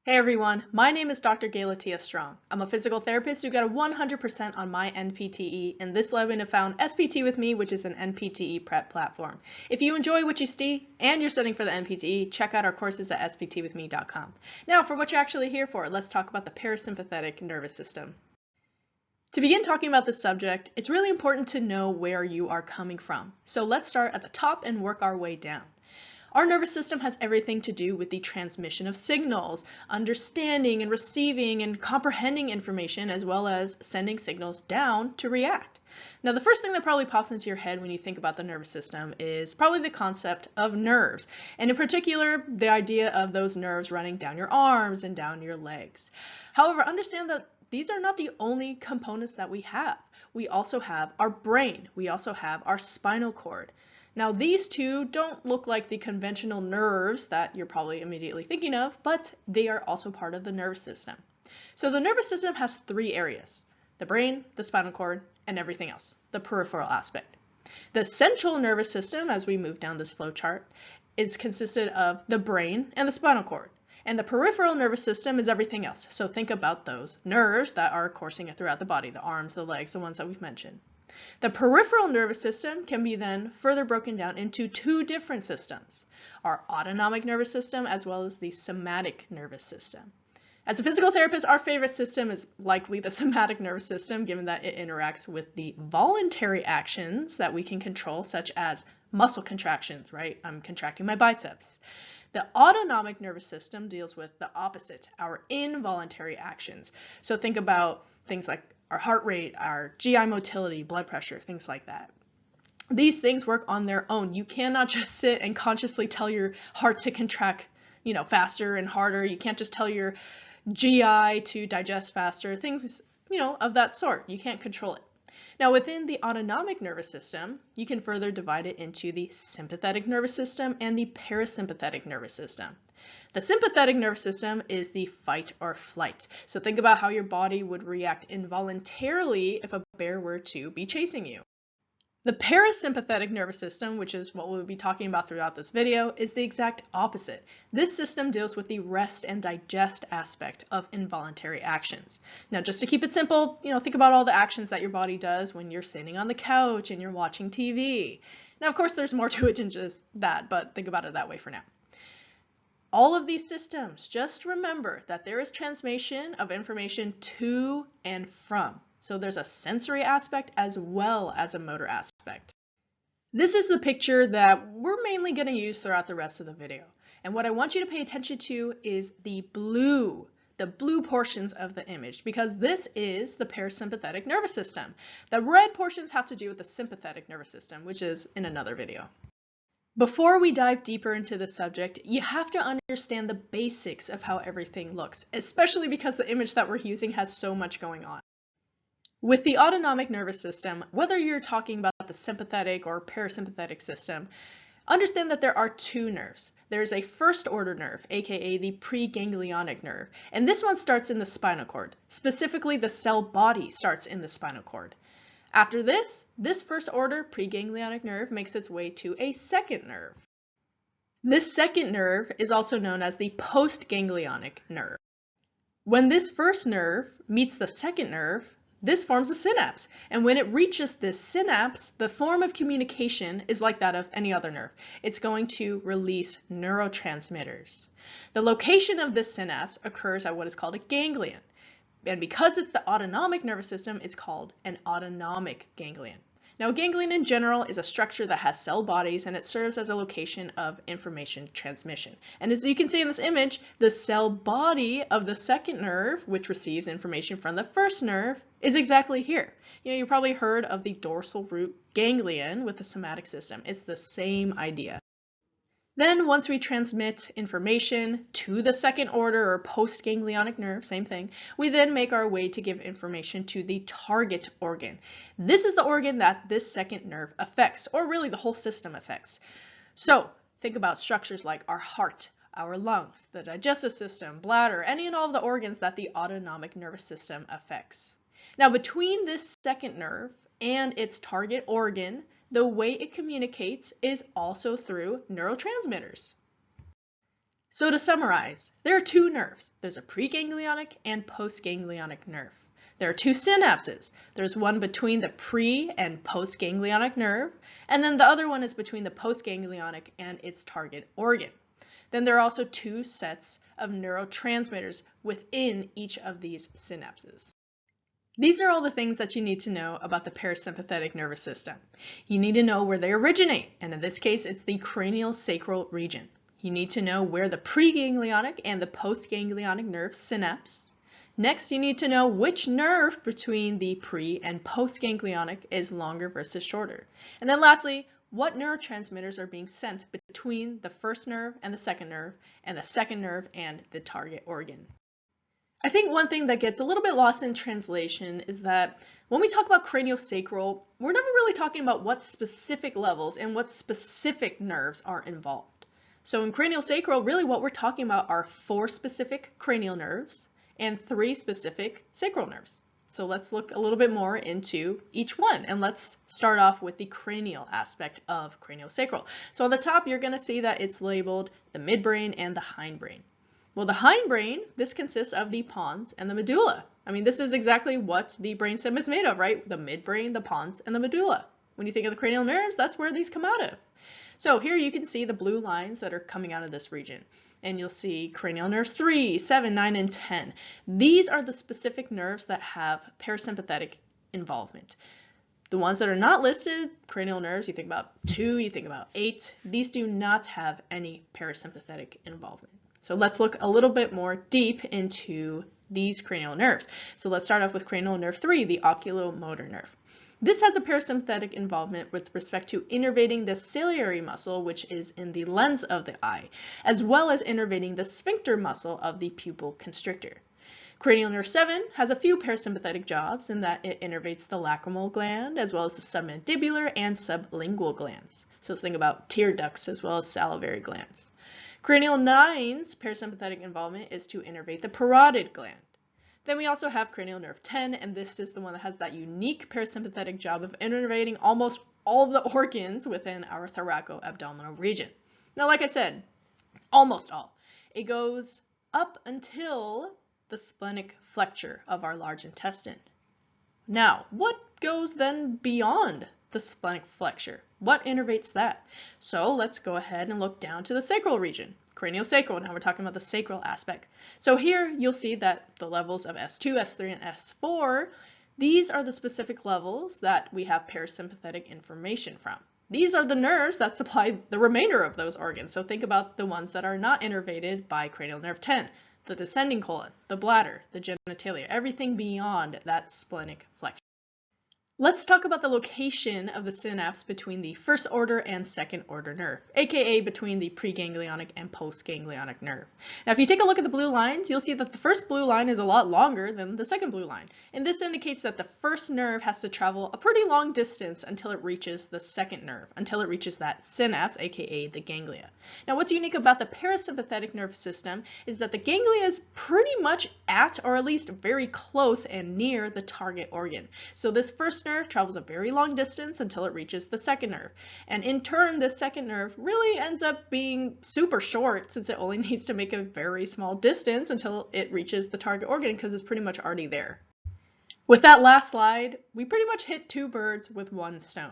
Hey everyone, my name is Dr. Galatia Strong. I'm a physical therapist who got a 100% on my NPTE, and this led me to found SPT with me, which is an NPTE prep platform. If you enjoy what you see and you're studying for the NPTE, check out our courses at sptwithme.com. Now, for what you're actually here for, let's talk about the parasympathetic nervous system. To begin talking about this subject, it's really important to know where you are coming from. So let's start at the top and work our way down. Our nervous system has everything to do with the transmission of signals, understanding and receiving and comprehending information, as well as sending signals down to react. Now, the first thing that probably pops into your head when you think about the nervous system is probably the concept of nerves, and in particular, the idea of those nerves running down your arms and down your legs. However, understand that these are not the only components that we have. We also have our brain. We also have our spinal cord. Now, these two don't look like the conventional nerves that you're probably immediately thinking of, but they are also part of the nervous system. So the nervous system has three areas: the brain, the spinal cord, and everything else, the peripheral aspect. The central nervous system, as we move down this flow chart, is consisted of the brain and the spinal cord. And the peripheral nervous system is everything else. So think about those nerves that are coursing throughout the body, the arms, the legs, the ones that we've mentioned. The peripheral nervous system can be then further broken down into two different systems: our autonomic nervous system as well as the somatic nervous system. As a physical therapist, our favorite system is likely the somatic nervous system, given that it interacts with the voluntary actions that we can control, such as muscle contractions, right? I'm contracting my biceps. The autonomic nervous system deals with the opposite, our involuntary actions. So think about things like our heart rate, our GI motility, blood pressure, things like that. These things work on their own. You cannot just sit and consciously tell your heart to contract, faster and harder. You can't just tell your GI to digest faster, things, of that sort. You can't control it. Now, within the autonomic nervous system, you can further divide it into the sympathetic nervous system and the parasympathetic nervous system. The sympathetic nervous system is the fight or flight. So think about how your body would react involuntarily if a bear were to be chasing you. The parasympathetic nervous system, which is what we'll be talking about throughout this video, is the exact opposite. This system deals with the rest and digest aspect of involuntary actions. Now, just to keep it simple, think about all the actions that your body does when you're sitting on the couch and you're watching TV. Now, of course, there's more to it than just that, but think about it that way for now. All of these systems, just remember that there is transmission of information to and from. So there's a sensory aspect as well as a motor aspect. This is the picture that we're mainly going to use throughout the rest of the video. And what I want you to pay attention to is the blue portions of the image, because this is the parasympathetic nervous system. The red portions have to do with the sympathetic nervous system, which is in another video. Before we dive deeper into the subject, you have to understand the basics of how everything looks, especially because the image that we're using has so much going on. With the autonomic nervous system, whether you're talking about the sympathetic or parasympathetic system, understand that there are two nerves. There's a first order nerve, aka the preganglionic nerve, and this one starts in the spinal cord. Specifically, the cell body starts in the spinal cord. After this first order preganglionic nerve makes its way to a second nerve. This second nerve is also known as the postganglionic nerve. When this first nerve meets the second nerve, this forms a synapse, and when it reaches this synapse, the form of communication is like that of any other nerve. It's going to release neurotransmitters. The location of this synapse occurs at what is called a ganglion. And because it's the autonomic nervous system, it's called an autonomic ganglion. Now, a ganglion in general is a structure that has cell bodies, and it serves as a location of information transmission. And as you can see in this image, the cell body of the second nerve, which receives information from the first nerve, is exactly here. You probably heard of the dorsal root ganglion with the somatic system. It's the same idea. Then once we transmit information to the second order or postganglionic nerve, same thing, we then make our way to give information to the target organ. This is the organ that this second nerve affects, or really the whole system affects. So think about structures like our heart, our lungs, the digestive system, bladder, any and all of the organs that the autonomic nervous system affects. Now, between this second nerve and its target organ, the way it communicates is also through neurotransmitters. So to summarize, there are two nerves. There's a preganglionic and postganglionic nerve. There are two synapses. There's one between the pre and postganglionic nerve, and then the other one is between the postganglionic and its target organ. Then there are also two sets of neurotransmitters within each of these synapses. These are all the things that you need to know about the parasympathetic nervous system. You need to know where they originate, and in this case, it's the craniosacral region. You need to know where the preganglionic and the postganglionic nerves synapse. Next, you need to know which nerve between the pre and postganglionic is longer versus shorter. And then lastly, what neurotransmitters are being sent between the first nerve and the second nerve and the target organ. I think one thing that gets a little bit lost in translation is that when we talk about craniosacral, we're never really talking about what specific levels and what specific nerves are involved. So in craniosacral, really what we're talking about are 4 specific cranial nerves and 3 specific sacral nerves. So let's look a little bit more into each one, and let's start off with the cranial aspect of craniosacral. So on the top, you're going to see that it's labeled the midbrain and the hindbrain. Well, the hindbrain, this consists of the pons and the medulla. I mean, this is exactly what the brainstem is made of, right? The midbrain, the pons, and the medulla. When you think of the cranial nerves, that's where these come out of. So here you can see the blue lines that are coming out of this region. And you'll see cranial nerves 3, 7, 9, and 10. These are the specific nerves that have parasympathetic involvement. The ones that are not listed, cranial nerves, you think about 2, you think about 8, these do not have any parasympathetic involvement. So let's look a little bit more deep into these cranial nerves. So let's start off with cranial nerve 3, the oculomotor nerve. This has a parasympathetic involvement with respect to innervating the ciliary muscle, which is in the lens of the eye, as well as innervating the sphincter muscle of the pupil constrictor. Cranial nerve 7 has a few parasympathetic jobs in that it innervates the lacrimal gland, as well as the submandibular and sublingual glands. So think about tear ducts as well as salivary glands. Cranial 9's parasympathetic involvement is to innervate the parotid gland. Then we also have cranial nerve 10, and this is the one that has that unique parasympathetic job of innervating almost all of the organs within our thoracoabdominal region. Now, like I said, almost all. It goes up until the splenic flexure of our large intestine. Now, what goes then beyond the splenic flexure? What innervates that? So let's go ahead and look down to the sacral region. Craniosacral, now we're talking about the sacral aspect. So here you'll see that the levels of S2, S3, and S4, these are the specific levels that we have parasympathetic information from. These are the nerves that supply the remainder of those organs. So think about the ones that are not innervated by cranial nerve 10, the descending colon, the bladder, the genitalia, everything beyond that splenic flexure. Let's talk about the location of the synapse between the first order and second order nerve, aka between the preganglionic and postganglionic nerve. Now, if you take a look at the blue lines, you'll see that the first blue line is a lot longer than the second blue line. And this indicates that the first nerve has to travel a pretty long distance until it reaches the second nerve, until it reaches that synapse, aka the ganglia. Now, what's unique about the parasympathetic nervous system is that the ganglia is pretty much at, or at least very close and near, the target organ. So this first nerve travels a very long distance until it reaches the second nerve. And in turn, this second nerve really ends up being super short, since it only needs to make a very small distance until it reaches the target organ, because it's pretty much already there. With that last slide, we pretty much hit 2 birds with 1 stone.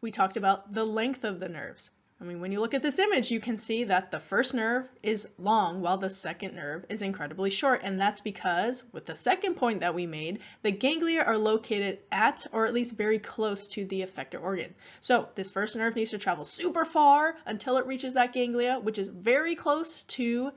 We talked about the length of the nerves. I mean, when you look at this image, you can see that the first nerve is long while the second nerve is incredibly short. And that's because, with the second point that we made, the ganglia are located at, or at least very close to, the effector organ. So this first nerve needs to travel super far until it reaches that ganglia, which is very close to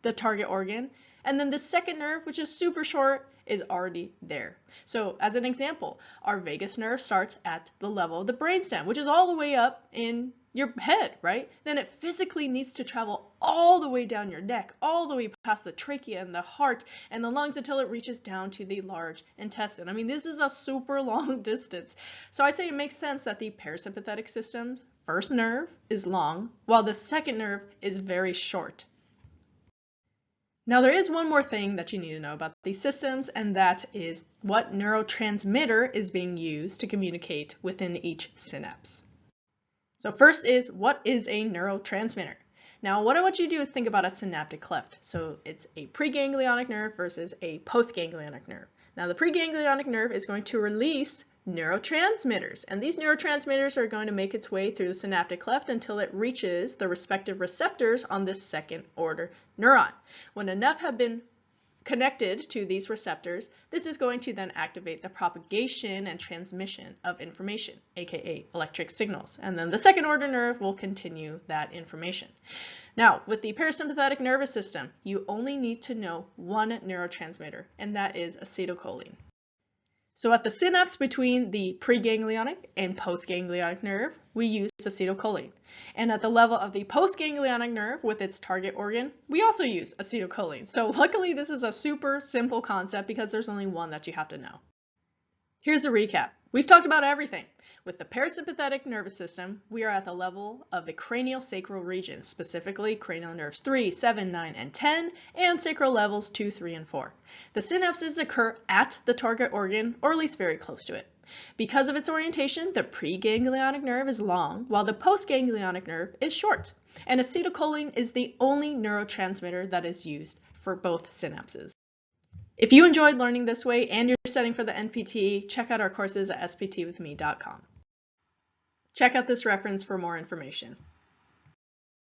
the target organ. And then the second nerve, which is super short, is already there. So as an example, our vagus nerve starts at the level of the brainstem, which is all the way up in your head, right? Then it physically needs to travel all the way down your neck, all the way past the trachea and the heart and the lungs until it reaches down to the large intestine. I mean, this is a super long distance. So I'd say it makes sense that the parasympathetic system's first nerve is long, while the second nerve is very short. Now, there is one more thing that you need to know about these systems, and that is what neurotransmitter is being used to communicate within each synapse. So first is, what is a neurotransmitter? Now, what I want you to do is think about a synaptic cleft. So it's a preganglionic nerve versus a postganglionic nerve. Now, the preganglionic nerve is going to release neurotransmitters, and these neurotransmitters are going to make its way through the synaptic cleft until it reaches the respective receptors on this second order neuron. When enough have been connected to these receptors, this is going to then activate the propagation and transmission of information, aka electric signals, and then the second order nerve will continue that information. Now, with the parasympathetic nervous system, you only need to know one neurotransmitter, and that is acetylcholine. So at the synapse between the preganglionic and postganglionic nerve, we use acetylcholine. And at the level of the postganglionic nerve with its target organ, we also use acetylcholine. So luckily this is a super simple concept because there's only one that you have to know. Here's a recap. We've talked about everything. With the parasympathetic nervous system, we are at the level of the craniosacral region, specifically cranial nerves 3, 7, 9, and 10, and sacral levels 2, 3, and 4. The synapses occur at the target organ, or at least very close to it. Because of its orientation, the preganglionic nerve is long, while the postganglionic nerve is short. And acetylcholine is the only neurotransmitter that is used for both synapses. If you enjoyed learning this way and you're studying for the NPTE, check out our courses at sptwithme.com. Check out this reference for more information.